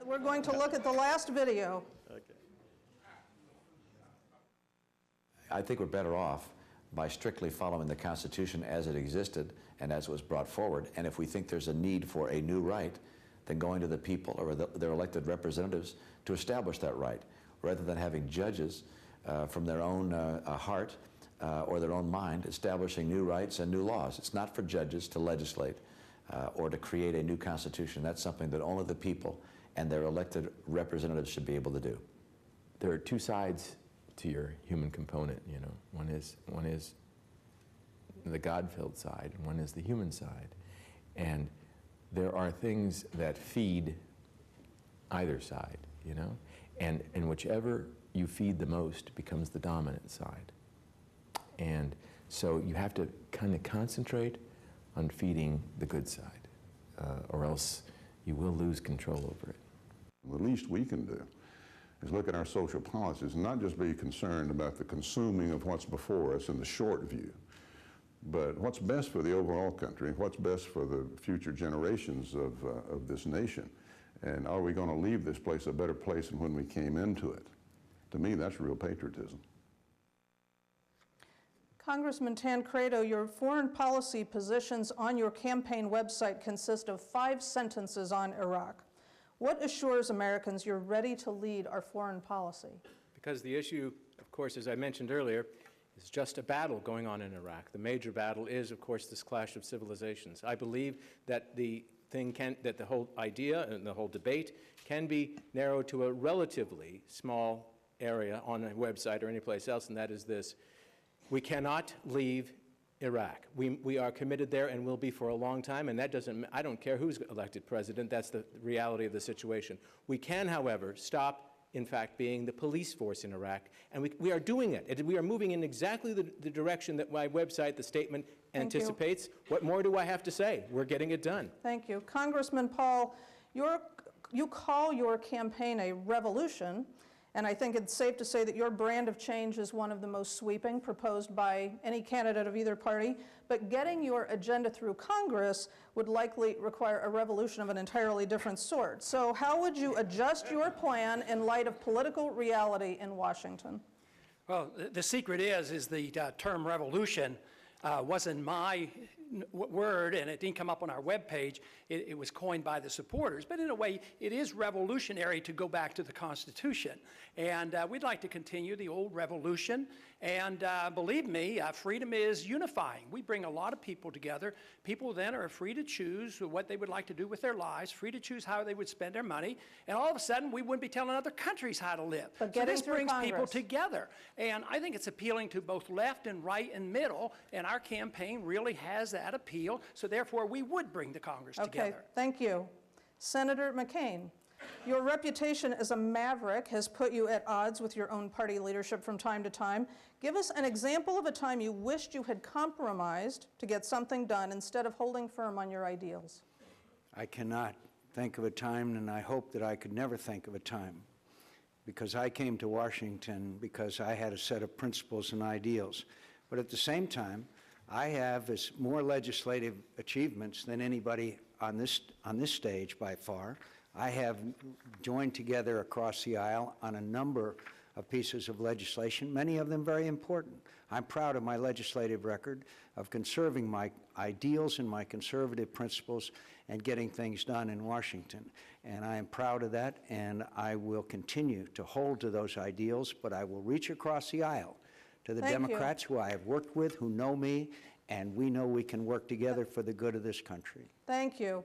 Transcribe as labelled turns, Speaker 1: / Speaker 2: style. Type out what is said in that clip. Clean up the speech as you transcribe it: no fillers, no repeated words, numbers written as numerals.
Speaker 1: We're going to look at the last video.
Speaker 2: Okay.
Speaker 3: I think we're better off by strictly following the Constitution as it existed and as it was brought forward. And if we think there's a need for a new right, then going to the people or their elected representatives to establish that right, rather than having judges from their own heart or their own mind establishing new rights and new laws. It's not for judges to legislate or to create a new constitution. That's something that only the people and their elected representatives should be able to do.
Speaker 4: There are two sides to your human component, you know. One is the God-filled side, and one is the human side. And there are things that feed either side, you know. And whichever you feed the most becomes the dominant side. And so you have to kind of concentrate on feeding the good side, or else you will lose control over it.
Speaker 5: The least we can do is look at our social policies and not just be concerned about the consuming of what's before us in the short view, but what's best for the overall country, what's best for the future generations of this nation. And are we going to leave this place a better place than when we came into it? To me, that's real patriotism.
Speaker 1: Congressman Tancredo, your foreign policy positions on your campaign website consist of 5 sentences on Iraq. What assures Americans you're ready to lead our foreign policy?
Speaker 2: Because the issue, of course, as I mentioned earlier, is just a battle going on in Iraq. The major battle is, of course, this clash of civilizations. I believe that the whole idea and the whole debate can be narrowed to a relatively small area on a website or any place else, and that is this: we cannot leave Iraq. We are committed there and will be for a long time, and that doesn't, I don't care who's elected president, that's the reality of the situation. We can, however, stop, in fact, being the police force in Iraq, and we are doing it. We are moving in exactly the direction that my website, the statement, anticipates. What more do I have to say? We're getting it done.
Speaker 1: Thank you. Congressman Paul, you call your campaign a revolution, and I think it's safe to say that your brand of change is one of the most sweeping proposed by any candidate of either party. But getting your agenda through Congress would likely require a revolution of an entirely different sort. So how would you adjust your plan in light of political reality in Washington?
Speaker 6: Well, the secret is the term revolution wasn't my word, and it didn't come up on our webpage. It was coined by the supporters. But in a way, it is revolutionary to go back to the Constitution. And we'd like to continue the old revolution. And believe me, freedom is unifying. We bring a lot of people together. People then are free to choose what they would like to do with their lives, free to choose how they would spend their money. And all of a sudden, we wouldn't be telling other countries how to live.
Speaker 1: But
Speaker 6: so this brings people together. And I think it's appealing to both left and right and middle. And our campaign really has that appeal. So therefore, we would bring the Congress together.
Speaker 1: Okay, thank you. Senator McCain, your reputation as a maverick has put you at odds with your own party leadership from time to time. Give us an example of a time you wished you had compromised to get something done instead of holding firm on your ideals.
Speaker 7: I cannot think of a time, and I hope that I could never think of a time, because I came to Washington because I had a set of principles and ideals. But at the same time, I have more legislative achievements than anybody on this stage by far. I have joined together across the aisle on a number of pieces of legislation, many of them very important. I'm proud of my legislative record of conserving my ideals and my conservative principles and getting things done in Washington. And I am proud of that, and I will continue to hold to those ideals, but I will reach across the aisle to the Democrats who I have worked with, who know me, and we know we can work together for the good of this country.
Speaker 1: Thank you.